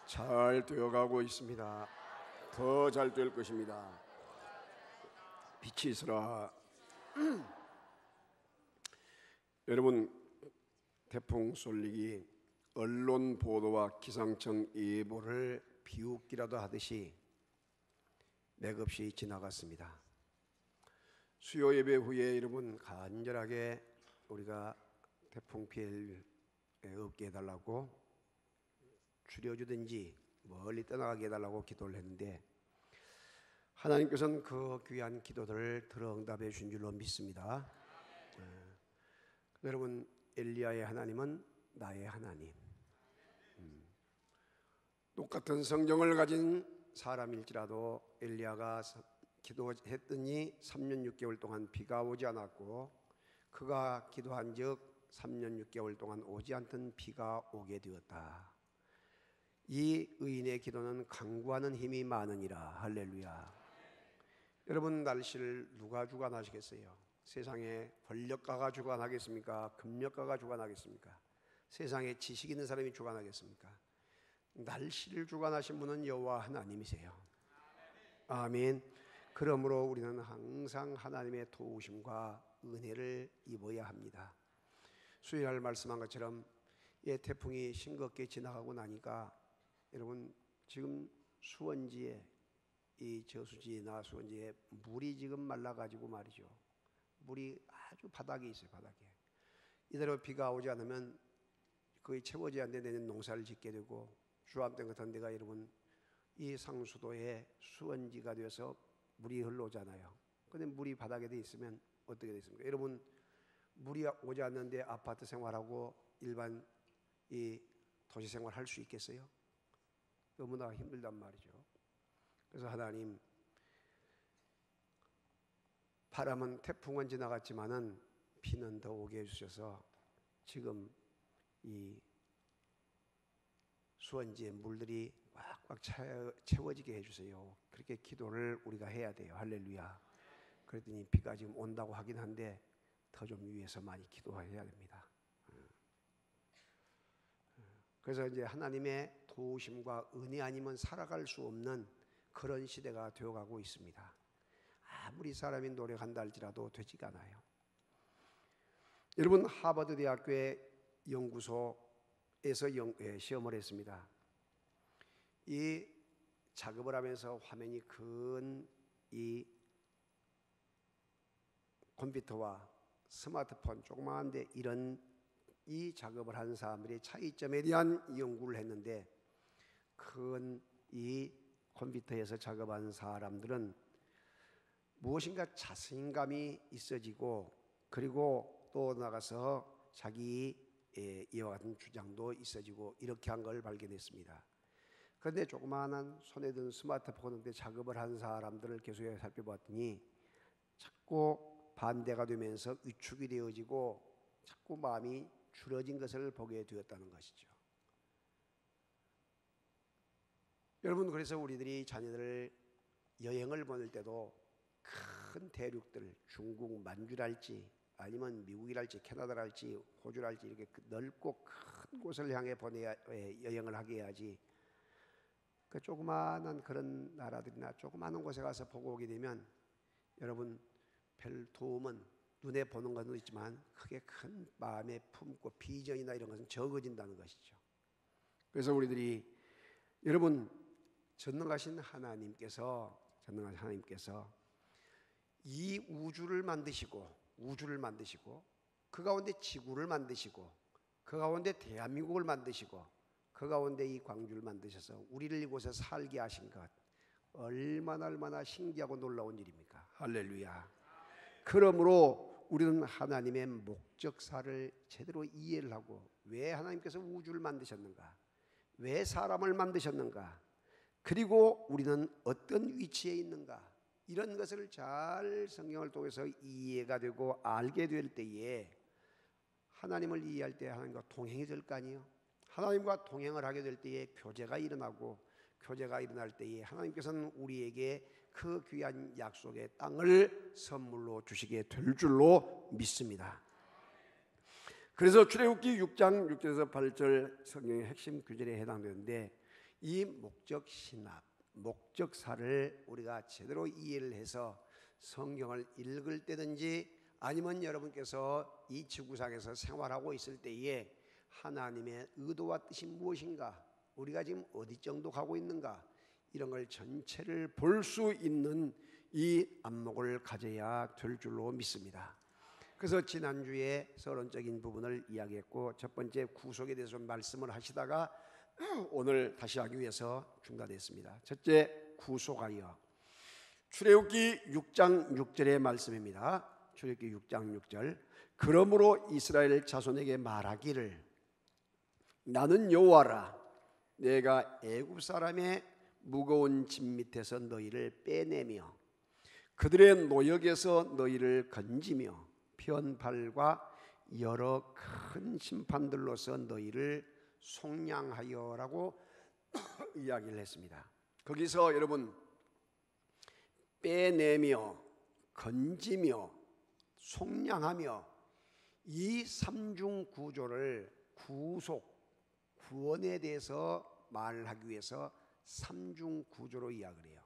잘 되어가고 있습니다. 더 잘 될 것입니다. 빛이 있으라. 여러분, 태풍 쏠리기 언론 보도와 기상청 예보를 비웃기라도 하듯이 맥없이 지나갔습니다. 수요 예배 후에 여러분 간절하게 우리가 태풍 피해를 없게 해달라고 줄여주든지 멀리 떠나가게 해달라고 기도를 했는데 하나님께서는 그 귀한 기도들을 들어 응답해 주신 줄로 믿습니다. 여러분, 엘리야의 하나님은 나의 하나님. 똑같은 성경을 가진 사람일지라도 엘리야가 기도했더니 3년 6개월 동안 비가 오지 않았고 그가 기도한 즉 3년 6개월 동안 오지 않던 비가 오게 되었다. 이 의인의 기도는 강구하는 힘이 많으니라. 할렐루야. 여러분, 날씨를 누가 주관하시겠어요? 세상에 권력가가 주관하겠습니까? 금력가가 주관하겠습니까? 세상에 지식 있는 사람이 주관하겠습니까? 날씨를 주관하신 분은 여호와 하나님이세요. 아멘. 그러므로 우리는 항상 하나님의 도우심과 은혜를 입어야 합니다. 수요일 말씀한 것처럼 이 태풍이 싱겁게 지나가고 나니까 여러분 지금 수원지에 이 저수지나 수원지에 물이 지금 말라가지고 말이죠. 물이 아주 바닥에 있어요. 바닥에. 이대로 비가 오지 않으면 거의 채워져야 안 되는 농사를 짓게 되고 주암댐 같은 데가 여러분 이 상수도에 수원지가 되어서 물이 흘러오잖아요. 그런데 물이 바닥에 돼 있으면 어떻게 되겠습니까? 여러분 물이 오지 않는데 아파트 생활하고 일반 이 도시 생활 할 수 있겠어요? 너무나 힘들단 말이죠. 그래서 하나님, 바람은 태풍은 지나갔지만은 비는 더 오게 해주셔서 지금 이 수원지의 물들이 꽉꽉 채워지게 해주세요. 그렇게 기도를 우리가 해야 돼요. 할렐루야. 그랬더니 비가 지금 온다고 하긴 한데 더 좀 위에서 많이 기도해야 됩니다. 그래서 이제 하나님의 도우심과 은혜 아니면 살아갈 수 없는 그런 시대가 되어가고 있습니다. 아무리 사람이 노력한다 할지라도 되지가 않아요. 여러분, 하버드 대학교의 연구소에서 시험을 했습니다. 이 작업을 하면서 화면이 큰 이 컴퓨터와 스마트폰 조그마한데 이런 이 작업을 하는 사람들의 차이점에 대한 연구를 했는데 큰 이 컴퓨터에서 작업하는 사람들은 무엇인가 자신감이 있어지고 그리고 또 나가서 자기 이와 같은 주장도 있어지고 이렇게 한 걸 발견했습니다. 그런데 조그마한 손에 든 스마트폰인데 작업을 하는 사람들을 계속 살펴봤더니 자꾸 반대가 되면서 위축이 되어지고 자꾸 마음이 줄어진 것을 보게 되었다는 것이죠. 여러분, 그래서 우리들이 자녀들을 여행을 보낼 때도 큰 대륙들, 중국 만주랄지 아니면 미국이랄지 캐나다랄지 호주랄지 이렇게 넓고 큰 곳을 향해 여행을 하게 해야지. 그 조그마한 그런 나라들이나 조그마한 곳에 가서 보고 오게 되면 여러분 별 도움은 눈에 보는 것은 있지만 크게 큰 마음에 품고 비전이나 이런 것은 적어진다는 것이죠. 그래서 우리들이 여러분 전능하신 하나님께서 이 우주를 만드시고 그 가운데 지구를 만드시고 그 가운데 대한민국을 만드시고 그 가운데 이 광주를 만드셔서 우리를 이곳에 살게 하신 것 얼마나 신기하고 놀라운 일입니까? 할렐루야. 그러므로 우리는 하나님의 목적사를 제대로 이해를 하고 왜 하나님께서 우주를 만드셨는가? 왜 사람을 만드셨는가? 그리고 우리는 어떤 위치에 있는가? 이런 것을 잘 성경을 통해서 이해가 되고 알게 될 때에 하나님을 이해할 때 하나님과 동행이 될 거 아니에요? 하나님과 동행을 하게 될 때에 교제가 일어나고 교제가 일어날 때에 하나님께서는 우리에게 그 귀한 약속의 땅을 선물로 주시게 될 줄로 믿습니다. 그래서 출애굽기 6장 6절에서 8절 성경의 핵심 구절에 해당되는데 이 목적 신학, 목적사를 우리가 제대로 이해를 해서 성경을 읽을 때든지 아니면 여러분께서 이 지구상에서 생활하고 있을 때에 하나님의 의도와 뜻이 무엇인가, 우리가 지금 어디 정도 가고 있는가, 이런 걸 전체를 볼 수 있는 이 안목을 가져야 될 줄로 믿습니다. 그래서 지난주에 서론적인 부분을 이야기했고 첫 번째 구속에 대해서 말씀을 하시다가 오늘 다시 하기 위해서 중단했습니다. 첫째, 구속하여. 출애굽기 6장 6절의 말씀입니다. 출애굽기 6장 6절. 그러므로 이스라엘 자손에게 말하기를 나는 여호와라. 내가 애굽 사람의 무거운 짐 밑에서 너희를 빼내며 그들의 노역에서 너희를 건지며 편팔과 여러 큰 심판들로서 너희를 속량하여라고 이야기를 했습니다. 거기서 여러분 빼내며 건지며 속량하며 이 삼중 구조를 구속, 구원에 대해서 말을 하기 위해서 삼중 구조로 이야기를 해요.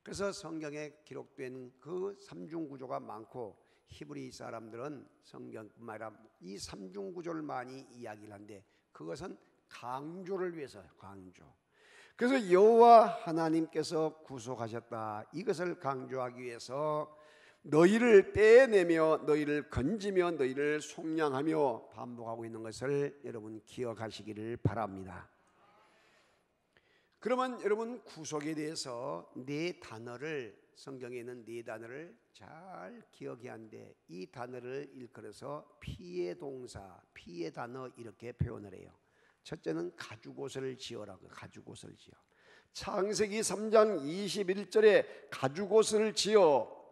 그래서 성경에 기록된 그 삼중 구조가 많고 히브리 사람들은 성경뿐만 아니라 이 삼중 구조를 많이 이야기를 하는데 그것은 강조를 위해서 강조. 그래서 여호와 하나님께서 구속하셨다, 이것을 강조하기 위해서 너희를 빼내며 너희를 건지며 너희를 속량하며 반복하고 있는 것을 여러분 기억하시기를 바랍니다. 그러면 여러분 구속에 대해서 네 단어를, 성경에 있는 네 단어를 잘 기억해야 하는데 이 단어를 일컬어서 피의 동사, 피의 단어 이렇게 표현을 해요. 첫째는 가죽옷을 지어라고. 가죽옷을 지어. 창세기 3장 21절에 가죽옷을 지어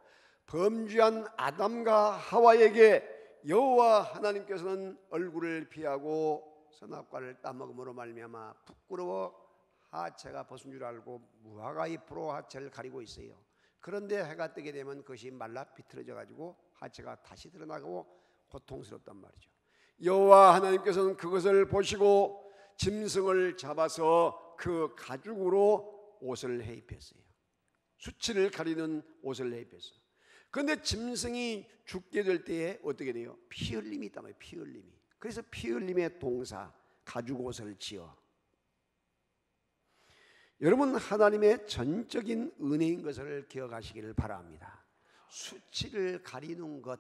범죄한 아담과 하와에게 여호와 하나님께서는 얼굴을 피하고 선악과를 따먹음으로 말미암아 부끄러워 하체가 벗은 줄 알고 무화과 잎으로 하체를 가리고 있어요. 그런데 해가 뜨게 되면 그것이 말라 비틀어져 가지고 하체가 다시 드러나고 고통스럽단 말이죠. 여호와 하나님께서는 그것을 보시고 짐승을 잡아서 그 가죽으로 옷을 해 입혔어요. 수치를 가리는 옷을 해 입혔어요. 그런데 짐승이 죽게 될 때에 어떻게 돼요? 피 흘림이 있단 말이에요. 피 흘림이. 그래서 피 흘림의 동사 가죽옷을 지어. 여러분 하나님의 전적인 은혜인 것을 기억하시기를 바랍니다. 수치를 가리는 것,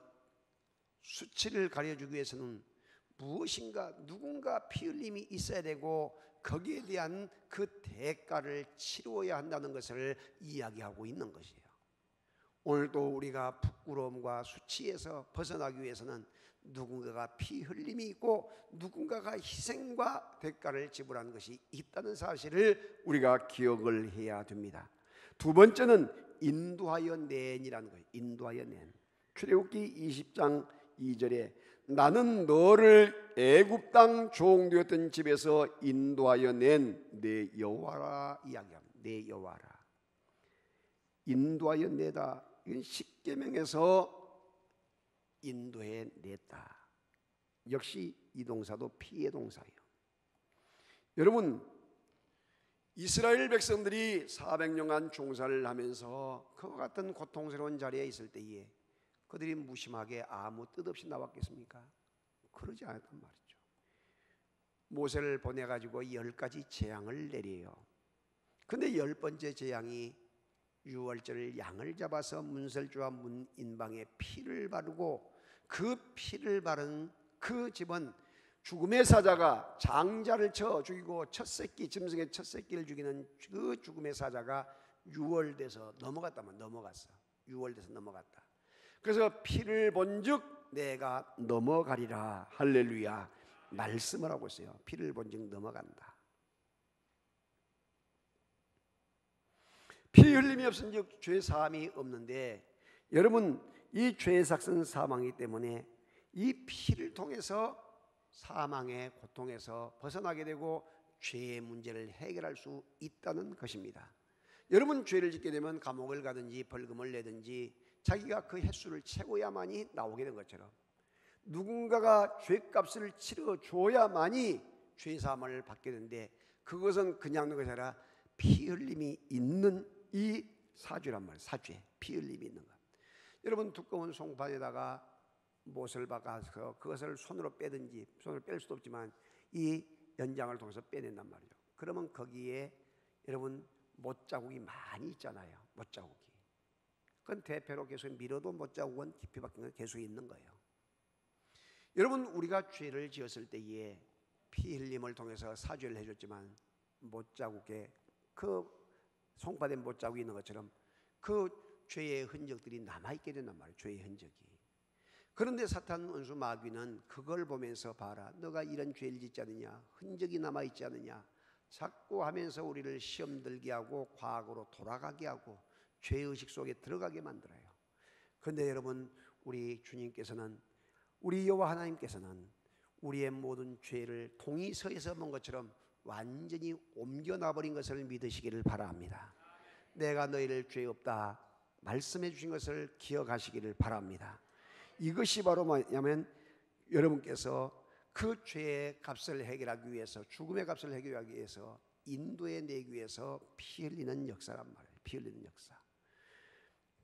수치를 가려주기 위해서는 무엇인가 누군가 피 흘림이 있어야 되고 거기에 대한 그 대가를 치루어야 한다는 것을 이야기하고 있는 것이에요. 오늘도 우리가 부끄러움과 수치에서 벗어나기 위해서는 누군가가 피 흘림이 있고 누군가가 희생과 대가를 지불한 것이 있다는 사실을 우리가 기억을 해야 됩니다. 두 번째는 인도하여 낸이라는 거예요. 인도하여 낸. 출애굽기 20장 2절에 나는 너를 애굽 땅 종되었던 집에서 인도하여 낸 내 여호와라 이야기합니다. 내 여호와라. 인도하여 내다. 이건 십계명에서 인도해 냈다. 역시 이 동사도 피의 동사예요. 여러분 이스라엘 백성들이 400년간 종살을 하면서 그와 같은 고통스러운 자리에 있을 때에 그들이 무심하게 아무 뜻 없이 나왔겠습니까? 그러지 않았단 말이죠. 모세를 보내가지고 10가지 재앙을 내려요. 근데 10번째 재앙이 유월절 양을 잡아서 문설주와 문인방에 피를 바르고 그 피를 바른 그 집은 죽음의 사자가 장자를 쳐 죽이고 첫 새끼, 짐승의 첫 새끼를 죽이는 그 죽음의 사자가 유월돼서 넘어갔다면 넘어갔어. 유월돼서 넘어갔다. 그래서 피를 본즉 내가 넘어가리라. 할렐루야. 말씀을 하고 있어요. 피를 본즉 넘어간다. 피 흘림이 없은즉 죄 사함이 없는데 여러분 이 죄의 삭은 사망이기 때문에 이 피를 통해서 사망의 고통에서 벗어나게 되고 죄의 문제를 해결할 수 있다는 것입니다. 여러분 죄를 짓게 되면 감옥을 가든지 벌금을 내든지 자기가 그 횟수를 채워야만이 나오게 된 것처럼 누군가가 죄값을 치러줘야만이 죄사함을 받게 되는데 그것은 그냥 것이 아니라 피 흘림이 있는 이 사죄란 말이에요. 사죄, 피 흘림이 있는 것. 여러분 두꺼운 송판에다가 못을 박아서 그것을 손으로 빼든지, 손으로 뺄 수도 없지만 이 연장을 통해서 빼낸단 말이죠. 그러면 거기에 여러분 못자국이 많이 있잖아요. 못자국이. 그건 대패로 계속 밀어도 못자국은 깊이 박힌 건 계속 있는 거예요. 여러분 우리가 죄를 지었을 때에 피 흘림을 통해서 사죄를 해줬지만 못자국에 그 송파된 못자국이 있는 것처럼 그 죄의 흔적들이 남아있게 된단 말이에요. 죄의 흔적이. 그런데 사탄 원수 마귀는 그걸 보면서 봐라, 너가 이런 죄를 짓지 않느냐, 흔적이 남아있지 않느냐, 자꾸 하면서 우리를 시험 들게 하고 과거로 돌아가게 하고 죄의식 속에 들어가게 만들어요. 그런데 여러분 우리 주님께서는, 우리 여호와 하나님께서는 우리의 모든 죄를 동이서에서 본 것처럼 완전히 옮겨놔버린 것을 믿으시기를 바랍니다. 내가 너희를 죄 없다 말씀해 주신 것을 기억하시기를 바랍니다. 이것이 바로 뭐냐면 여러분께서 그 죄의 값을 해결하기 위해서, 죽음의 값을 해결하기 위해서 인도해 내기 위해서 피 흘리는 역사란 말이에요. 피 흘리는 역사.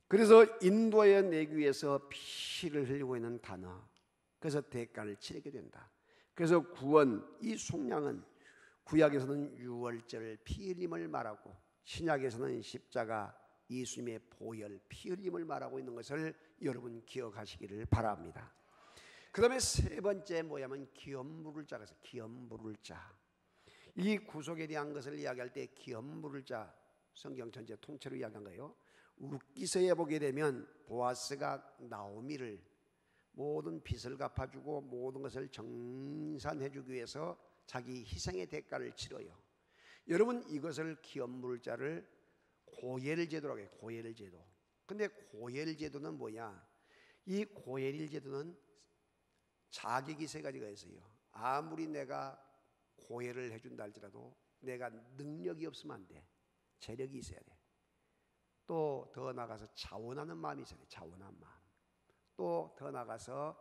그래서 인도해 내기 위해서 피를 흘리고 있는 단어, 그래서 대가를 치르게 된다. 그래서 구원, 이 속량은 구약에서는 유월절 피 흘림을 말하고 신약에서는 십자가, 예수님의 보혈, 피 흘림을 말하고 있는 것을 여러분 기억하시기를 바랍니다. 그 다음에 세 번째 뭐냐면 기업 물을 자가 있어요. 기업 물을 자. 이 구속에 대한 것을 이야기할 때 기업 물을 자, 성경 전체 통째로 이야기한 거예요. 룻기서에 보게 되면 보아스가 나오미를 모든 빚을 갚아주고 모든 것을 정산해주기 위해서 자기 희생의 대가를 치러요. 여러분 이것을 기업 물을 자를 고엘 제도라고 해요. 고엘 제도. 근데 고엘 제도는 뭐냐? 이 고엘 제도는 자격이 세 가지가 있어요. 아무리 내가 고엘을 해준다 할지라도 내가 능력이 없으면 안 돼. 재력이 있어야 돼. 또 더 나가서 자원하는 마음이 있어야 돼. 자원한 마음. 또 더 나가서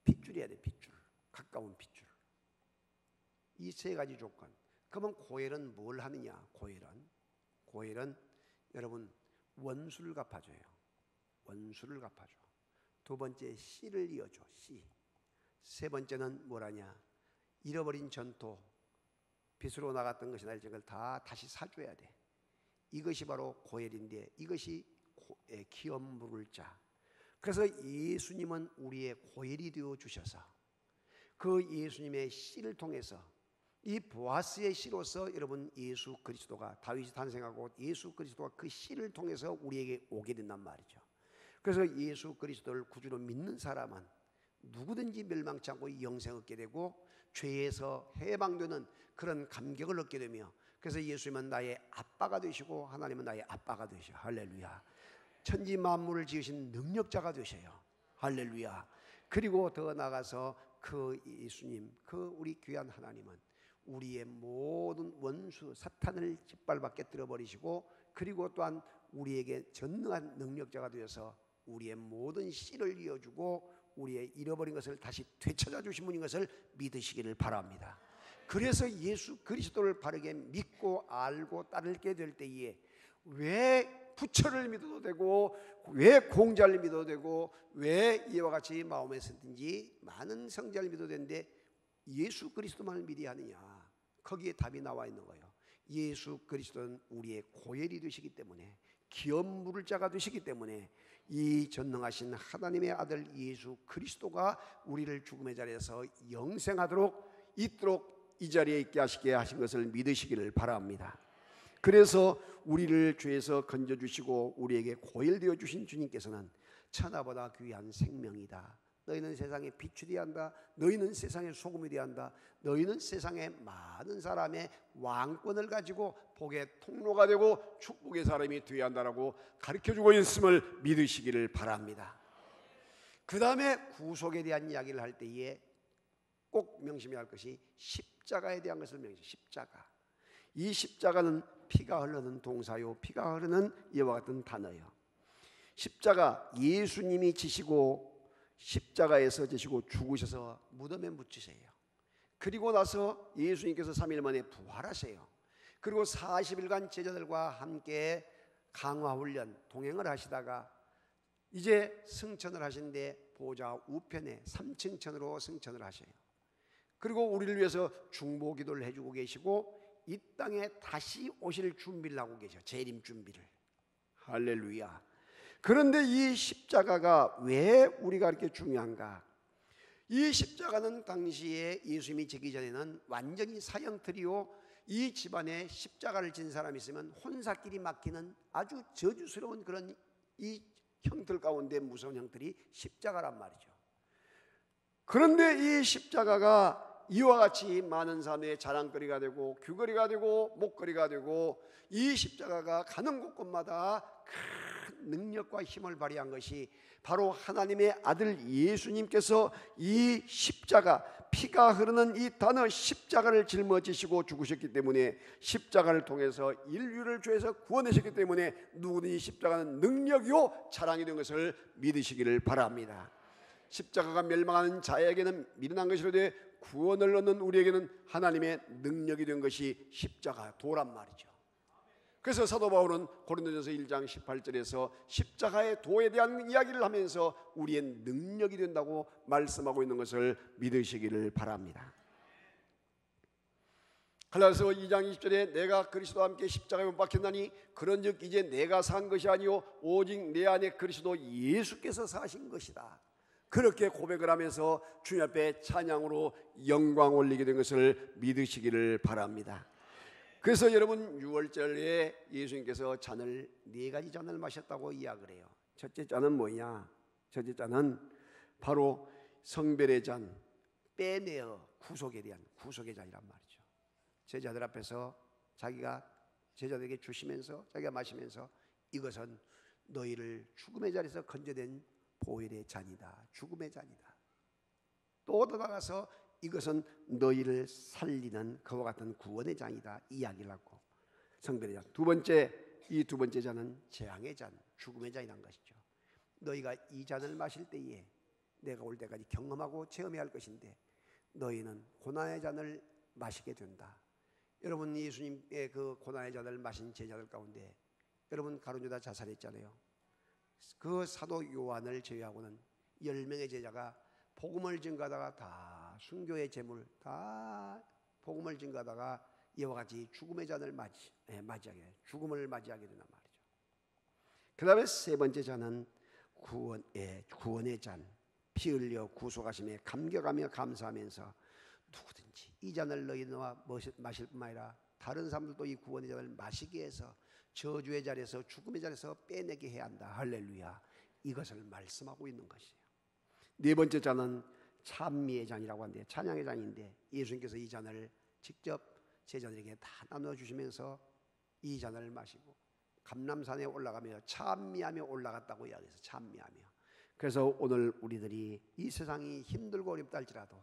핏줄이어야 돼. 핏줄. 가까운 핏줄. 이 세 가지 조건. 그러면 고엘은 뭘 하느냐? 고엘은 여러분 원수를 갚아줘요. 원수를 갚아줘. 두 번째 씨를 이어줘. 씨. 세 번째는 뭐라냐? 잃어버린 전토, 빚으로 나갔던 것이나 이런 걸 다 다시 사줘야 돼. 이것이 바로 고엘인데 이것이 기업 물을 자. 그래서 예수님은 우리의 고엘이 되어 주셔서 그 예수님의 씨를 통해서 이 보아스의 씨로서 여러분 예수 그리스도가, 다윗이 탄생하고 예수 그리스도가 그 씨를 통해서 우리에게 오게 된단 말이죠. 그래서 예수 그리스도를 구주로 믿는 사람은 누구든지 멸망치 않고 영생 얻게 되고 죄에서 해방되는 그런 감격을 얻게 되며, 그래서 예수님은 나의 아빠가 되시고 하나님은 나의 아빠가 되셔. 할렐루야. 천지 만물을 지으신 능력자가 되셔요. 할렐루야. 그리고 더 나아가서 그 예수님, 그 우리 귀한 하나님은 우리의 모든 원수 사탄을 짓밟아 깨뜨려 버리시고, 그리고 또한 우리에게 전능한 능력자가 되어서 우리의 모든 씨를 이어주고 우리의 잃어버린 것을 다시 되찾아 주신 분인 것을 믿으시기를 바랍니다. 그래서 예수 그리스도를 바르게 믿고 알고 따르게 될 때에 왜 부처를 믿어도 되고 왜 공자를 믿어도 되고 왜 이와 같이 마음에 쓰든지 많은 성자를 믿어도 되는데 예수 그리스도만을 믿어야 하느냐? 거기에 답이 나와 있는 거예요. 예수 그리스도는 우리의 고엘이 되시기 때문에, 기업 물을 자가 되시기 때문에 이 전능하신 하나님의 아들 예수 그리스도가 우리를 죽음의 자리에서 영생하도록 있도록 이 자리에 있게 하시게 하신 것을 믿으시기를 바랍니다. 그래서 우리를 죄에서 건져주시고 우리에게 고엘되어 주신 주님께서는 천하보다 귀한 생명이다. 너희는 세상의 빛이 되어야 한다. 너희는 세상의 소금이 되어야 한다. 너희는 세상의 많은 사람의 왕권을 가지고 복의 통로가 되고 축복의 사람이 되어야 한다라고 가르쳐주고 있음을 믿으시기를 바랍니다. 그 다음에 구속에 대한 이야기를 할 때에 꼭 명심해야 할 것이 십자가에 대한 것을 명심해요. 십자가. 이 십자가는 피가 흐르는 동사요, 피가 흐르는 이와 같은 단어예요. 십자가, 예수님이 지시고 십자가에서 지시고 죽으셔서 무덤에 묻히세요. 그리고 나서 예수님께서 3일 만에 부활하세요. 그리고 40일간 제자들과 함께 강화훈련 동행을 하시다가 이제 승천을 하신데 보좌 우편에 3층천으로 승천을 하셔요. 그리고 우리를 위해서 중보 기도를 해주고 계시고 이 땅에 다시 오실 준비를 하고 계셔. 재림 준비를. 할렐루야. 그런데 이 십자가가 왜 우리가 이렇게 중요한가? 이 십자가는 당시에 예수님이 지기 전에는 완전히 사형틀이요, 이 집안에 십자가를 진 사람이 있으면 혼사끼리 막히는 아주 저주스러운 그런 이 형틀 가운데 무서운 형틀이 십자가란 말이죠. 그런데 이 십자가가 이와 같이 많은 사람의 자랑거리가 되고 귀거리가 되고 목거리가 되고 이 십자가가 가는 곳곳마다 큰 능력과 힘을 발휘한 것이 바로 하나님의 아들 예수님께서 이 십자가, 피가 흐르는 이 단어 십자가를 짊어지시고 죽으셨기 때문에, 십자가를 통해서 인류를 죄에서 구원하셨기 때문에 누구든지 십자가는 능력이요 자랑이 된 것을 믿으시기를 바랍니다. 십자가가 멸망하는 자에게는 미련한 것이로되 구원을 얻는 우리에게는 하나님의 능력이 된 것이 십자가 도란 말이죠. 그래서 사도 바울은 고린도전서 1장 18절에서 십자가의 도에 대한 이야기를 하면서 우리의 능력이 된다고 말씀하고 있는 것을 믿으시기를 바랍니다. 갈라디아서 2장 20절에 내가 그리스도와 함께 십자가에 못 박혔나니 그런즉 이제 내가 산 것이 아니요 오직 내 안에 그리스도 예수께서 사신 것이다. 그렇게 고백을 하면서 주님 앞에 찬양으로 영광 올리게 된 것을 믿으시기를 바랍니다. 그래서 여러분 6월절에 예수님께서 잔을 4가지 잔을 마셨다고 이야기를 해요. 첫째 잔은 뭐냐? 첫째 잔은 바로 성별의 잔, 빼내어 구속에 대한 구속의 잔이란 말이죠. 제자들 앞에서 자기가 제자들에게 주시면서 자기가 마시면서 이것은 너희를 죽음의 자리에서 건져낸 보혈의 잔이다. 죽음의 잔이다. 또 나아가서 이것은 너희를 살리는 그와 같은 구원의 잔이다. 이야기를 하고 성별의 잔. 이 두 번째 잔은 재앙의 잔, 죽음의 잔이라는 것이죠. 너희가 이 잔을 마실 때에 내가 올 때까지 경험하고 체험해야 할 것인데 너희는 고난의 잔을 마시게 된다. 여러분 예수님의 그 고난의 잔을 마신 제자들 가운데 여러분 가룟 유다 자살했잖아요. 그 사도 요한을 제외하고는 10명의 제자가 복음을 증거하다가 다 순교의 제물 다 복음을 증거하다가 이와 같이 죽음의 잔을 맞이하게 죽음을 맞이하게 된단 말이죠. 그 다음에 세 번째 잔은 구원의 잔, 피 흘려 구속하심에 감격하며 감사하면서 누구든지 이 잔을 너희와 마실 뿐만 아니라 다른 사람들도 이 구원의 잔을 마시게 해서 저주의 자리에서 죽음의 자리에서 빼내게 해야 한다. 할렐루야. 이것을 말씀하고 있는 것이에요. 네 번째 잔은 찬미의 잔이라고 하는데 찬양의 잔인데 예수님께서 이 잔을 직접 제자들에게 다 나눠주시면서 이 잔을 마시고 감람산에 올라가며 찬미하며 올라갔다고 이야기해서 찬미하며. 그래서 오늘 우리들이 이 세상이 힘들고 어렵다 할지라도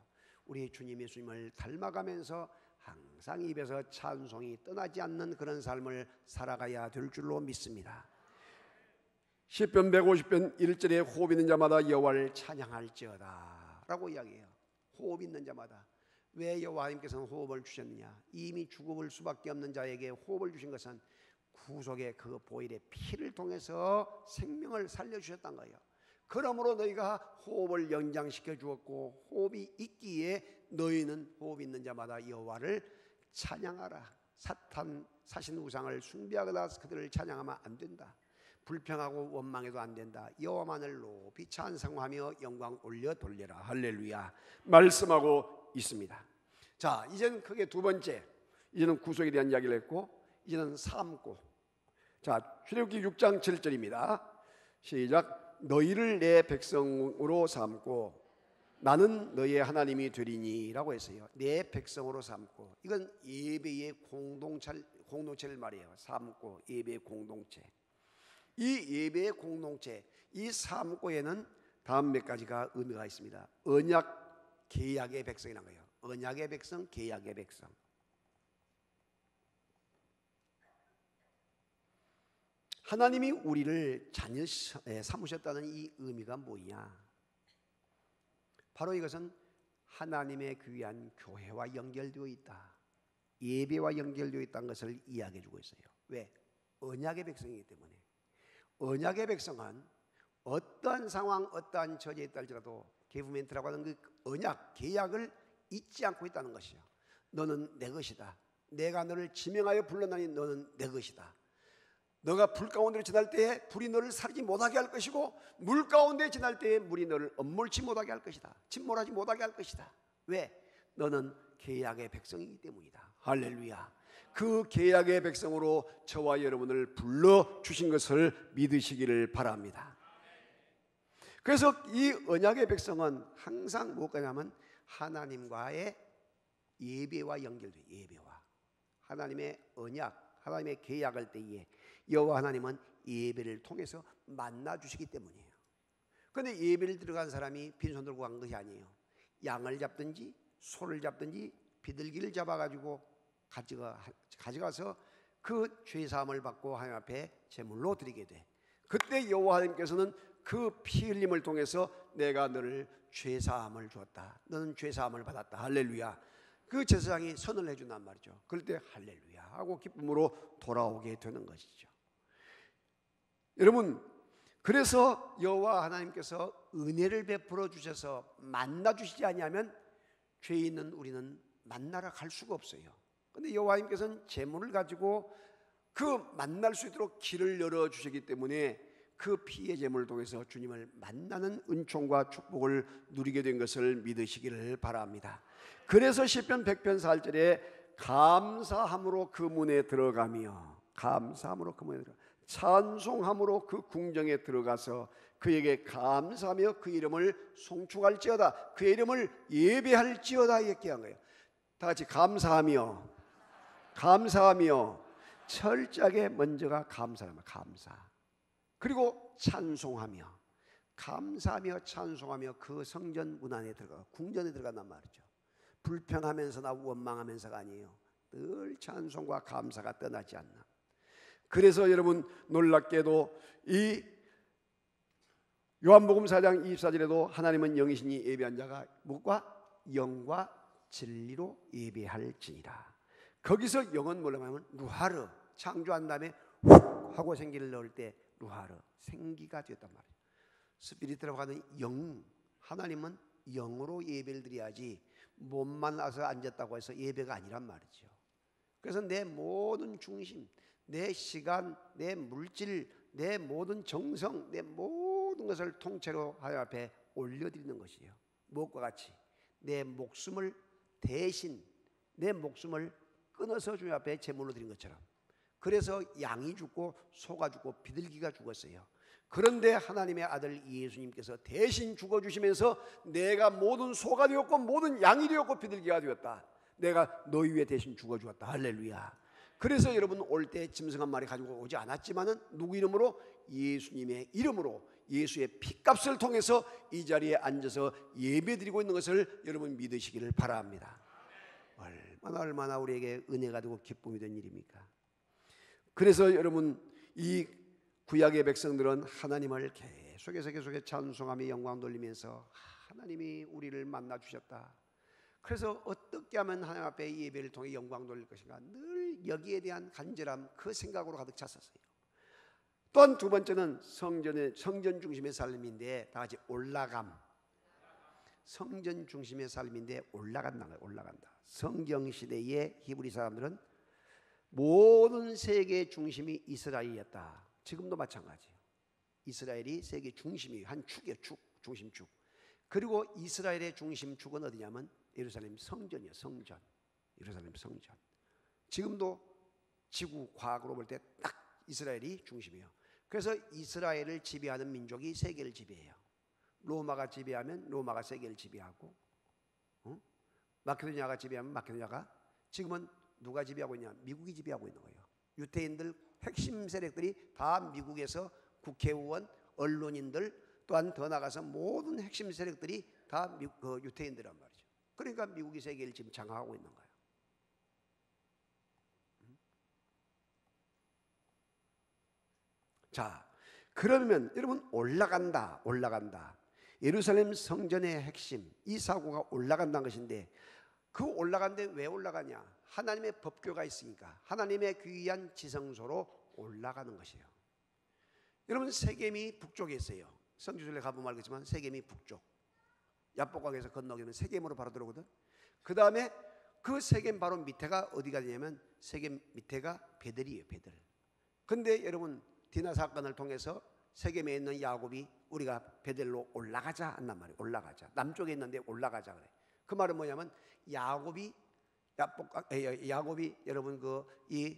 우리 주님 예수님을 닮아가면서 항상 입에서 찬송이 떠나지 않는 그런 삶을 살아가야 될 줄로 믿습니다. 시편 150편 1절에 호흡 있는 자마다 여호와를 찬양할지어다 라고 이야기해요. 호흡 있는 자마다. 왜 여호와 하나님께서는 호흡을 주셨느냐? 이미 죽을 수밖에 없는 자에게 호흡을 주신 것은 구속의 그 보혈의 피를 통해서 생명을 살려주셨단 거예요. 그러므로 너희가 호흡을 연장시켜 주었고 호흡이 있기에 너희는 호흡 있는 자마다 여호와를 찬양하라. 사신 우상을 숭배하거나 그들을 찬양하면 안 된다. 불평하고 원망해도 안 된다. 여호와만을 높이 찬송하며 영광 올려 돌려라. 할렐루야 말씀하고 있습니다. 자, 이제는 크게 두 번째, 이제는 구속에 대한 이야기를 했고 이제는 삶고. 자, 출애굽기 6장 7절입니다. 시작. 너희를 내 백성으로 삼고 나는 너희의 하나님이 되리니 라고 했어요. 내 백성으로 삼고. 이건 예배의 공동체를 말해요. 삼고 예배의 공동체. 이 예배의 공동체, 이 삼고에는 다음 몇 가지가 의미가 있습니다. 언약, 계약의 백성이라는 거예요. 언약의 백성, 계약의 백성. 하나님이 우리를 자녀 삼으셨다는 이 의미가 뭐냐? 바로 이것은 하나님의 귀한 교회와 연결되어 있다, 예배와 연결되어 있다는 것을 이야기해 주고 있어요. 왜? 언약의 백성이기 때문에. 언약의 백성은 어떠한 상황, 어떠한 처지에 있다 할지라도 게브멘트라고 하는 그 언약, 계약을 잊지 않고 있다는 것이요. 너는 내 것이다. 내가 너를 지명하여 불러나니 너는 내 것이다. 너가 불 가운데로 지날 때에 불이 너를 사르지 못하게 할 것이고, 물 가운데 지날 때에 물이 너를 엄몰치 못하게 할 것이다. 침몰하지 못하게 할 것이다. 왜? 너는 계약의 백성이기 때문이다. 할렐루야. 그 계약의 백성으로 저와 여러분을 불러주신 것을 믿으시기를 바랍니다. 그래서 이 언약의 백성은 항상 무엇가냐면 하나님과의 예배와 연결돼요. 예배와 하나님의 언약, 하나님의 계약할 때에 여호와 하나님은 예배를 통해서 만나주시기 때문이에요. 그런데 예배를 들어간 사람이 빈손 들고 간 것이 아니에요. 양을 잡든지 소를 잡든지 비둘기를 잡아가지고 가져가서 그 죄사함을 받고 하나님 앞에 제물로 드리게 돼. 그때 여호와 하나님께서는 그 피 흘림을 통해서 내가 너를 죄사함을 주었다, 너는 죄사함을 받았다. 할렐루야. 그 제사장이 선을 해준단 말이죠. 그럴 때 할렐루야 하고 기쁨으로 돌아오게 되는 것이죠. 여러분, 그래서 여호와 하나님께서 은혜를 베풀어 주셔서 만나 주시지 아니하면 죄 있는 우리는 만나러 갈 수가 없어요. 그런데 여호와 하나님께서는 제물을 가지고 그 만날 수 있도록 길을 열어 주시기 때문에 그 피의 제물을 통해서 주님을 만나는 은총과 축복을 누리게 된 것을 믿으시기를 바랍니다. 그래서 시편 100편 4절에 감사함으로 그 문에 들어가며, 감사함으로 그 문에 들어가, 찬송함으로 그 궁정에 들어가서 그에게 감사하며 그 이름을 송축할지어다, 그의 이름을 예배할지어다 이렇게 한 거예요. 다 같이 감사하며, 감사하며, 철저하게 먼저가 감사하며, 감사. 그리고 찬송하며, 감사하며 찬송하며 그 성전 문 안에 들어가, 궁전에 들어간단 말이죠. 불평하면서나 원망하면서가 아니에요. 늘 찬송과 감사가 떠나지 않나. 그래서 여러분 놀랍게도 이 요한복음 4장 24절에도 하나님은 영이시니 예배한 자가 무엇과? 영과 진리로 예배할지니라. 거기서 영은 뭐라고 하면 루하르, 창조한 다음에 훅 하고 생기를 넣을 때 루하르, 생기가 되었단 말이에요. 스피릿이라고 하는 영, 하나님은 영으로 예배를 드려야지 몸만 와서 앉았다고 해서 예배가 아니란 말이죠. 그래서 내 모든 중심, 내 시간, 내 물질, 내 모든 정성, 내 모든 것을 통째로 하나님 앞에 올려드리는 것이에요. 무엇과 같이? 내 목숨을 대신, 내 목숨을 끊어서 주님 앞에 제물로 드린 것처럼. 그래서 양이 죽고 소가 죽고 비둘기가 죽었어요. 그런데 하나님의 아들 예수님께서 대신 죽어주시면서 내가 모든 소가 되었고 모든 양이 되었고 비둘기가 되었다, 내가 너희 위해 대신 죽어주었다. 할렐루야. 그래서 여러분 올 때 짐승 한 마리 가지고 오지 않았지만은 누구 이름으로? 예수님의 이름으로, 예수의 피값을 통해서 이 자리에 앉아서 예배드리고 있는 것을 여러분 믿으시기를 바랍니다. 얼마나 우리에게 은혜가 되고 기쁨이 된 일입니까? 그래서 여러분 이 구약의 백성들은 하나님을 계속해서 찬송하며 영광 돌리면서 하나님이 우리를 만나 주셨다. 그래서 어떻게 하면 하나님 앞에 예배를 통해 영광 돌릴 것인가, 늘 여기에 대한 간절함, 그 생각으로 가득 찼었어요. 또한 두 번째는 성전 중심의 삶인데, 다 같이 올라감. 성전 중심의 삶인데 올라간다. 성경 시대의 히브리 사람들은 모든 세계의 중심이 이스라엘이었다. 지금도 마찬가지예요. 이스라엘이 세계 중심이에요. 한 축이에요. 중심축. 그리고 이스라엘의 중심축은 어디냐면 예루살렘 성전이에요. 성전. 예루살렘 성전. 지금도 지구 과학으로 볼 때 딱 이스라엘이 중심이에요. 그래서 이스라엘을 지배하는 민족이 세계를 지배해요. 로마가 지배하면 로마가 세계를 지배하고, 마케도니아가 지배하면 마케도니아가, 지금은 누가 지배하고 있냐? 미국이 지배하고 있는 거예요. 유태인들 핵심 세력들이 다 미국에서 국회의원, 언론인들, 또한 더 나가서 모든 핵심 세력들이 다 유태인들이란 말이죠. 그러니까 미국이 세계를 지금 장악하고 있는 거예요. 자, 그러면 여러분 올라간다. 예루살렘 성전의 핵심, 이 사고가 올라간다는 것인데, 그 올라간데 왜 올라가냐? 하나님의 법궤가 있으니까, 하나님의 귀한 지성소로 올라가는 것이에요. 여러분, 세겜이 북쪽에 있어요. 성지순례 가보면 알겠지만 세겜이 북쪽, 야복강에서 건너기는 세겜으로 바로 들어오거든. 그 다음에 그 세겜 바로 밑에가 어디가 되냐면, 세겜 밑에가 베들이에요. 베들. 근데 여러분, 디나 사건을 통해서 세겜에 있는 야곱이 우리가 베들로 올라가자 한단 말이에요. 올라가자. 남쪽에 있는데 올라가자 그래. 그 말은 뭐냐면, 야곱이 여러분 이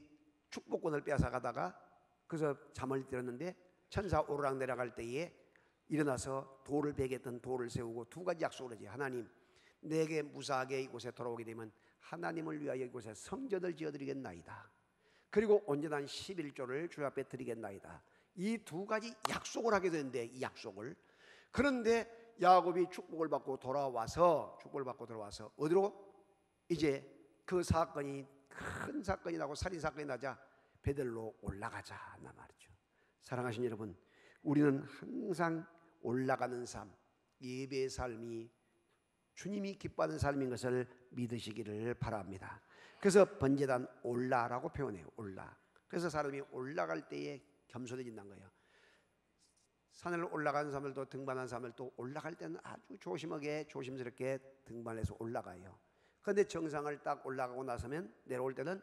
축복권을 빼앗아가다가 그래서 잠을 들었는데, 천사 오르락 내려갈 때에 일어나서 돌을 베겠던 돌을 세우고 두 가지 약속을 하지. 하나님, 내게 무사하게 이곳에 돌아오게 되면 하나님을 위하여 이곳에 성전을 지어드리겠나이다. 그리고 온전한 11조를 주 앞에 드리겠나이다. 이 두 가지 약속을 하게 되는데, 이 약속을, 그런데 야곱이 축복을 받고 돌아와서 어디로? 이제 그 사건이, 큰 사건이 나고 살인 사건이 나자 베들로 올라가자 나 말이죠. 사랑하신 여러분, 우리는 항상 올라가는 삶, 예배의 삶이 주님이 기뻐하는 삶인 것을 믿으시기를 바랍니다. 그래서 번제단 올라라고 표현해요. 올라. 그래서 사람이 올라갈 때에 겸손해진다는 거예요. 산을 올라가는 사람들도, 등반하는 사람들도 올라갈 때는 아주 조심스럽게 등반해서 올라가요. 그런데 정상을 딱 올라가고 나서면 내려올 때는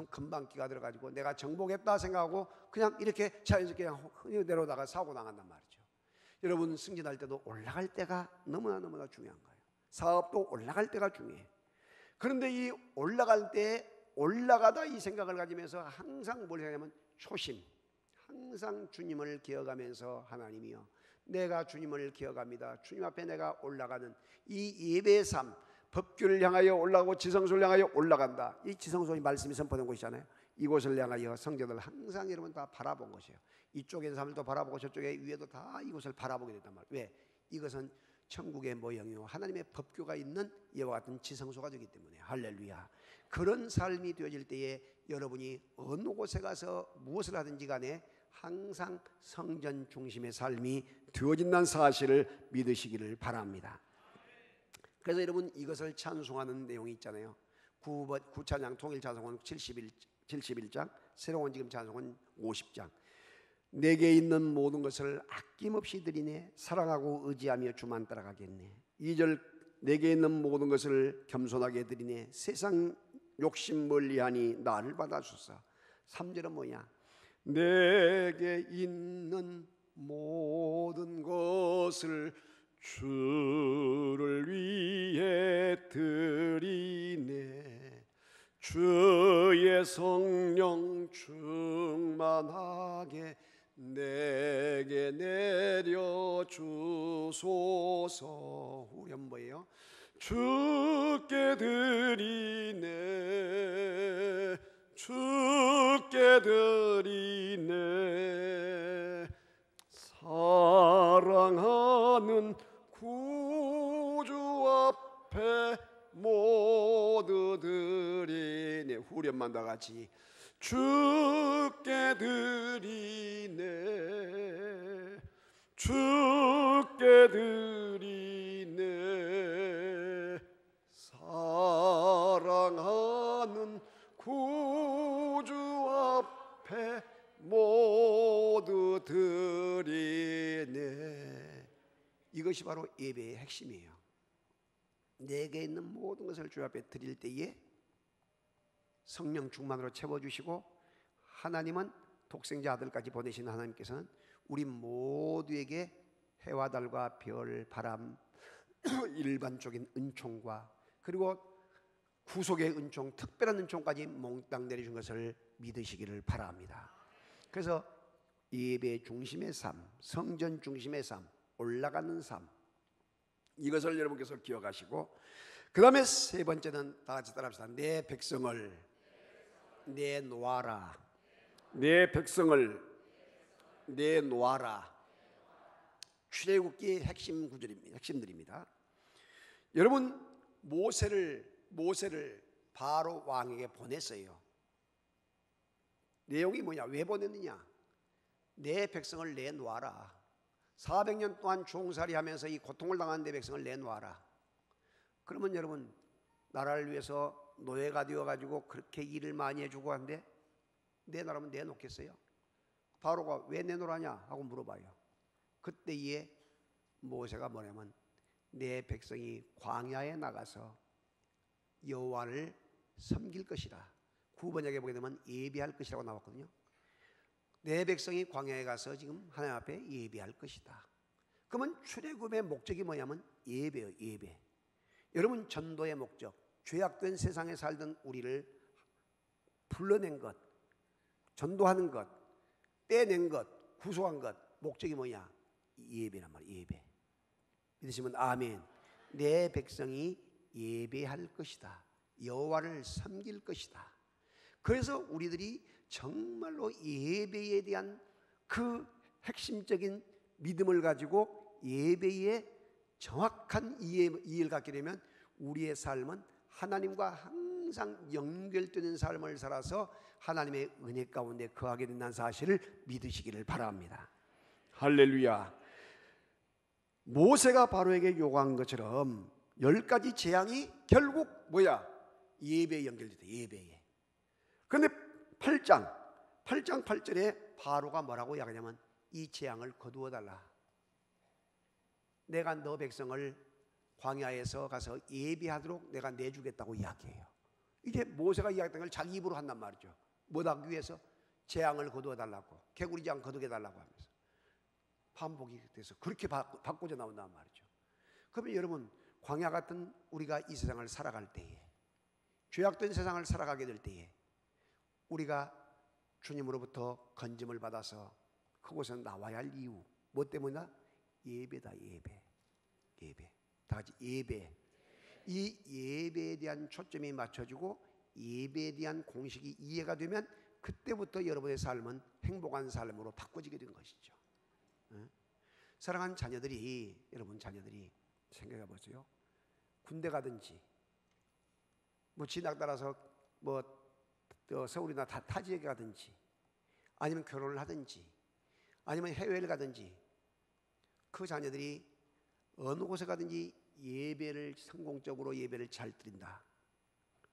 금방 기가 들어가지고 내가 정복했다 생각하고 그냥 이렇게 자연스럽게 그냥 내려오다가 사고 나간단 말이죠. 여러분, 승진할 때도 올라갈 때가 너무나 중요한 거예요. 사업도 올라갈 때가 중요해요. 그런데 이 올라갈 때, 올라가다 이 생각을 가지면서 항상 뭘 하냐면 초심, 항상 주님을 기억하면서, 하나님이여, 내가 주님을 기억합니다. 주님 앞에 내가 올라가는 이 예배의 삶, 법궤를 향하여 올라가고 지성소를 향하여 올라간다. 이 지성소의 말씀이 선포된 곳이잖아요. 이곳을 향하여 성전을 항상 여러분 다 바라본 것이에요. 이쪽에 있는 사람들도 바라보고 저쪽에 위에도 다 이곳을 바라보게 된단 말이에요. 왜? 이것은 천국의 모형이요, 하나님의 법궤가 있는 이와 같은 지성소가 되기 때문에. 할렐루야. 그런 삶이 되어질 때에 여러분이 어느 곳에 가서 무엇을 하든지 간에 항상 성전 중심의 삶이 되어진다는 사실을 믿으시기를 바랍니다. 그래서 여러분, 이것을 찬송하는 내용이 있잖아요. 구찬양 통일 찬송은 71장, 새로운 지금 찬송은 50장. 내게 있는 모든 것을 아낌없이 드리네, 사랑하고 의지하며 주만 따라가겠네. 2절, 내게 있는 모든 것을 겸손하게 드리네, 세상 욕심 멀리하니 나를 받아주소서. 3절은 뭐냐? 내게 있는 모든 것을 주를 위해 드리네, 주의 성령 충만하게 내게 내려주소서. 우리 한번 뭐예요? 주께 드리네, 주께 드리네, 사랑하는 구주 앞에 모두 드리네. 후렴만 다 같이. 주께 드리네, 주께 드리네, 사랑하는 구주 앞에 모두 드리네. 이것이 바로 예배의 핵심이에요. 내게 있는 모든 것을 주 앞에 드릴 때에 성령 충만으로 채워주시고, 하나님은 독생자 아들까지 보내신 하나님께서는 우리 모두에게 해와 달과 별, 바람, 일반적인 은총과 그리고 구속의 은총, 특별한 은총까지 몽땅 내려준 것을 믿으시기를 바랍니다. 그래서 예배 중심의 삶, 성전 중심의 삶, 올라가는 삶, 이것을 여러분께서 기억하시고, 그 다음에 세 번째는 다 같이 따라합시다. 내 백성을 내놓아라. 내 백성을 내놓아라. 출애굽기의 핵심 구절입니다. 핵심들입니다. 여러분, 모세를 바로 왕에게 보냈어요. 내용이 뭐냐? 왜 보냈느냐? 내 백성을 내놓아라. 400년 동안 종살이하면서 이 고통을 당한 내 백성을 내놓아라. 그러면 여러분, 나라를 위해서 노예가 되어가지고 그렇게 일을 많이 해주고 한데 내놔라면 내놓겠어요? 바로가 왜 내놓으라냐 하고 물어봐요. 그때에 모세가 뭐냐면 내 백성이 광야에 나가서 여호와를 섬길 것이라. 9번역에 보게 되면 예배할 것이라고 나왔거든요. 내 백성이 광야에 가서 지금 하나님 앞에 예배할 것이다. 그러면 출애굽의 목적이 뭐냐면 예배예요. 예배. 여러분, 전도의 목적, 죄악된 세상에 살던 우리를 불러낸 것, 전도하는 것, 떼낸 것, 구속한 것, 목적이 뭐냐? 예배란 말이에요. 예배. 믿으시면 아멘. 내 백성이 예배할 것이다. 여호와를 섬길 것이다. 그래서 우리들이 정말로 예배에 대한 그 핵심적인 믿음을 가지고 예배에 정확한 이해를 갖게 되면 우리의 삶은 하나님과 항상 연결되는 삶을 살아서 하나님의 은혜 가운데 거하게 된다는 사실을 믿으시기를 바랍니다. 할렐루야. 모세가 바로에게 요구한 것처럼 10가지 재앙이 결국 뭐야? 예배에 연결되다. 예배에. 그런데 8장 8절에 바로가 뭐라고 이야기하냐면 이 재앙을 거두어 달라. 내가 너 백성을 광야에서 가서 예배하도록 내가 내주겠다고 이야기해요. 이게 모세가 이야기했던 걸 자기 입으로 한단 말이죠. 뭐 하기 위해서? 재앙을 거두어 달라고, 개구리 재앙 거두게 달라고 하면서 반복이 돼서 그렇게 바꿔져 나온단 말이죠. 그러면 여러분, 광야 같은 우리가 이 세상을 살아갈 때에, 죄악된 세상을 살아가게 될 때에 우리가 주님으로부터 건짐을 받아서 그곳에 나와야 할 이유, 뭐 때문이냐? 예배다. 예배. 예배. 다 같이 예배. 이 예배에 대한 초점이 맞춰지고 예배에 대한 공식이 이해가 되면 그때부터 여러분의 삶은 행복한 삶으로 바꿔지게 된 것이죠. 사랑하는 자녀들이, 여러분 자녀들이 생각해 보세요. 군대 가든지 뭐 진학 따라서 뭐 서울이나 타지에 가든지 아니면 결혼을 하든지 아니면 해외를 가든지 그 자녀들이 어느 곳에 가든지 예배를 성공적으로 예배를 잘 드린다.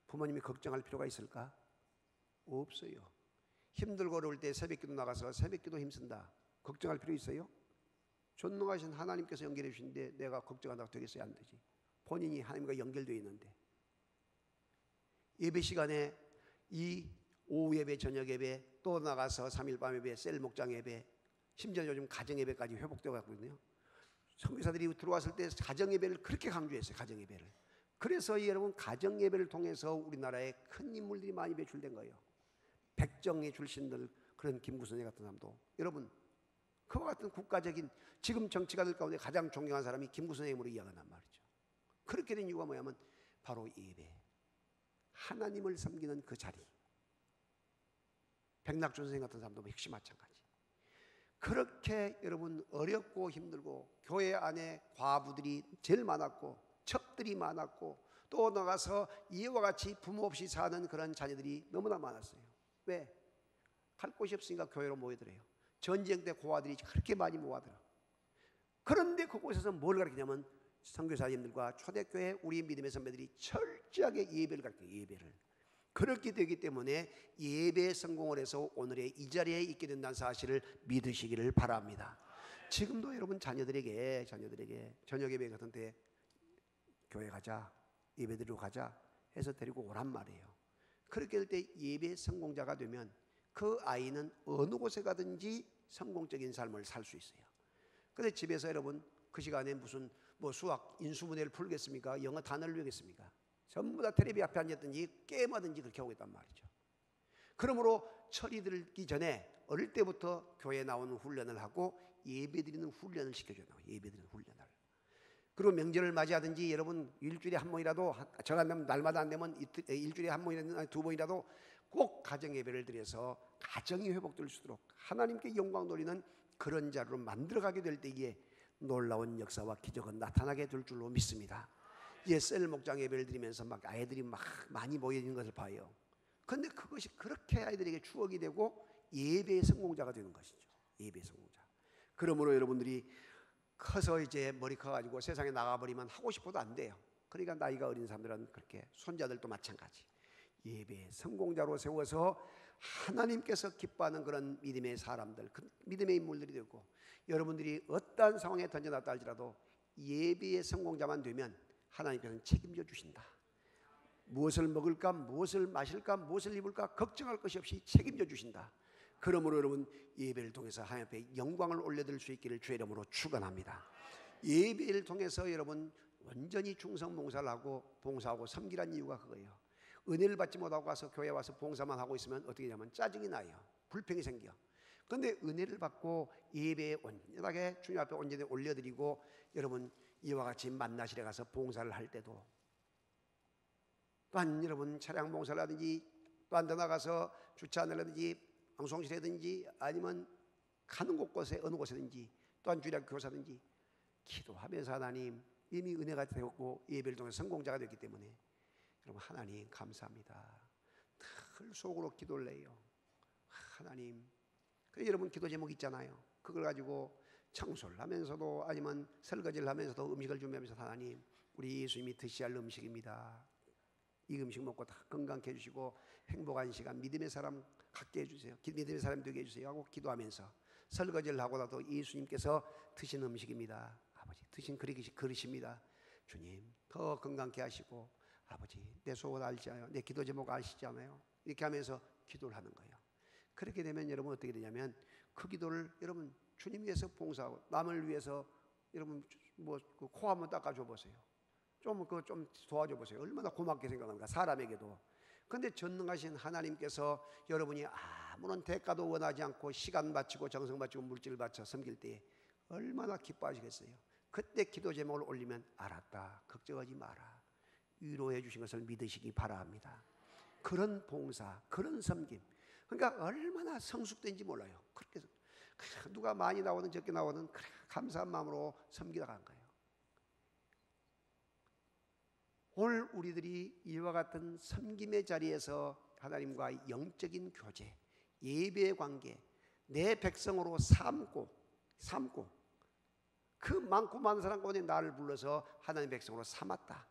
부모님이 걱정할 필요가 있을까? 없어요. 힘들고 어려울 때 새벽기도 나가서 새벽기도 힘쓴다. 걱정할 필요 있어요? 전능하신 하나님께서 연결해 주신데 내가 걱정한다고 되겠어요? 안 되지. 본인이 하나님과 연결되어 있는데 예배 시간에 이 오후 예배, 저녁 예배, 또 나가서 3일 밤 예배, 셀 목장 예배, 심지어 요즘 가정 예배까지 회복되어 갔거든요. 선교사들이 들어왔을 때 가정 예배를 그렇게 강조했어요. 가정 예배를. 그래서 여러분, 가정 예배를 통해서 우리나라에 큰 인물들이 많이 배출된 거예요. 백정의 출신들, 그런 김구선생 같은 사람도. 여러분, 그와 같은 국가적인 지금 정치가들 가운데 가장 존경하는 사람이 김구선생으로 이야기한단 말이죠. 그렇게 된 이유가 뭐냐면 바로 예배, 하나님을 섬기는 그 자리. 백낙준 선생 같은 사람도 역시 마찬가지. 그렇게 여러분 어렵고 힘들고 교회 안에 과부들이 제일 많았고 첩들이 많았고 또 나가서 이와 같이 부모 없이 사는 그런 자녀들이 너무나 많았어요. 왜? 갈 곳이 없으니까 교회로 모여들어요. 전쟁 때 고아들이 그렇게 많이 모아들어. 그런데 그곳에서 뭘 가르치냐면 선교사님들과 초대교회 우리 믿음의 선배들이 철저하게 예배를 가르쳐요. 예배를. 그렇게 되기 때문에 예배에 성공을 해서 오늘의 이 자리에 있게 된다는 사실을 믿으시기를 바랍니다. 지금도 여러분 자녀들에게 저녁 예배 같은 때 교회 가자, 예배 드리러 가자 해서 데리고 오란 말이에요. 그렇게 될 때 예배 성공자가 되면 그 아이는 어느 곳에 가든지 성공적인 삶을 살 수 있어요. 그런데 집에서 여러분 그 시간에 무슨 뭐 수학 인수분해를 풀겠습니까? 영어 단어를 외우겠습니까? 전부 다 텔레비 앞에 앉았든지 게임하든지 그렇게 하고 있단 말이죠. 그러므로 철이 들기 전에 어릴 때부터 교회에 나오는 훈련을 하고 예배드리는 훈련을 시켜줘요. 예배드리는 훈련을. 그리고 명절을 맞이하든지 여러분 일주일에 한 번이라도, 저 안 되면 날마다 안 되면 일주일에 한 번이라도 두 번이라도 꼭 가정 예배를 드려서 가정이 회복될 수 있도록 하나님께 영광 돌리는 그런 자리로 만들어가게 될 때에 놀라운 역사와 기적은 나타나게 될 줄로 믿습니다. 이제 셀 목장 예배를 드리면서 막 아이들이 막 많이 모여있는 것을 봐요. 그런데 그것이 그렇게 아이들에게 추억이 되고 예배의 성공자가 되는 것이죠. 예배의 성공자. 그러므로 여러분들이 커서 이제 머리 커가지고 세상에 나가버리면 하고 싶어도 안 돼요. 그러니까 나이가 어린 사람들은 그렇게, 손자들도 마찬가지. 예배의 성공자로 세워서 하나님께서 기뻐하는 그런 믿음의 사람들, 그 믿음의 인물들이 되고, 여러분들이 어떠한 상황에 던져놨다 할지라도 예배의 성공자만 되면 하나님께서는 책임져 주신다. 무엇을 먹을까, 무엇을 마실까, 무엇을 입을까 걱정할 것이 없이 책임져 주신다. 그러므로 여러분, 예배를 통해서 하나님 앞에 영광을 올려드릴 수 있기를 주의 이름으로 축원합니다. 예배를 통해서 여러분 완전히 충성봉사를 하고 봉사하고 섬기란 이유가 그거예요. 은혜를 받지 못하고 가서 교회 와서 봉사만 하고 있으면 어떻게 되냐면 짜증이 나요. 불평이 생겨. 그런데 은혜를 받고 예배에 온전하게 주님 앞에 온전히 올려드리고, 여러분 이와 같이 만나실에 가서 봉사를 할 때도, 또한 여러분 차량 봉사를 하든지, 또 한 데 나가서 주차를 하든지, 방송실이든지, 아니면 가는 곳곳에 어느 곳에든지, 또한 주일학 교사든지 기도하면서 하나님, 이미 은혜가 되었고 예배를 통해 성공자가 됐기 때문에 여러분 하나님 감사합니다. 늘 속으로 기도를 해요. 하나님, 그래서 여러분 기도 제목 있잖아요. 그걸 가지고 청소를 하면서도, 아니면 설거지를 하면서도 음식을 준비하면서, 하나님 우리 예수님이 드셔야 할 음식입니다. 이 음식 먹고 다 건강케 해주시고 행복한 시간, 믿음의 사람 갖게 해주세요. 믿음의 사람 되게 해주세요 하고 기도하면서 설거지를 하고 나도 예수님께서 드신 음식입니다. 아버지 드신 그릇입니다. 주님 더 건강케 하시고, 아버지 내 속을 알잖아요. 내 기도 제목 아시잖아요. 이렇게 하면서 기도를 하는 거예요. 그렇게 되면 여러분 어떻게 되냐면, 그 기도를 여러분 주님 위해서 봉사하고 남을 위해서, 여러분 뭐 그 코 한번 닦아줘 보세요. 좀 도와줘 보세요. 얼마나 고맙게 생각합니까, 사람에게도. 그런데 전능하신 하나님께서 여러분이 아무런 대가도 원하지 않고 시간 바치고 정성 바치고 물질을 바쳐 섬길 때 얼마나 기뻐하시겠어요. 그때 기도 제목을 올리면, 알았다, 걱정하지 마라, 위로해 주신 것을 믿으시기 바랍니다. 그런 봉사, 그런 섬김, 그러니까 얼마나 성숙된지 몰라요. 그렇게 누가 많이 나오든 적게 나오든 그래 감사한 마음으로 섬기다 간 거예요. 오늘 우리들이 이와 같은 섬김의 자리에서 하나님과 영적인 교제, 예배의 관계, 내 백성으로 삼고 그 많고 많은 사람 가운데 나를 불러서 하나님 백성으로 삼았다.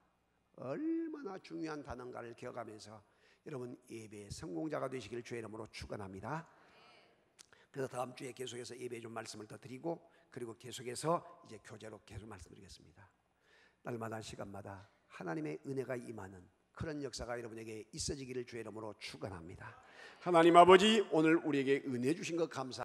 얼마나 중요한 단어인가를 기억하면서 여러분 예배의 성공자가 되시기를 주의 이름으로 축원합니다. 그래서 다음 주에 계속해서 예배에 좀 말씀을 더 드리고, 그리고 계속해서 이제 교제로 계속 말씀드리겠습니다. 날마다 시간마다 하나님의 은혜가 임하는 그런 역사가 여러분에게 있어지기를 주의 이름으로 축원합니다. 하나님 아버지, 오늘 우리에게 은혜 주신 것 감사합니다.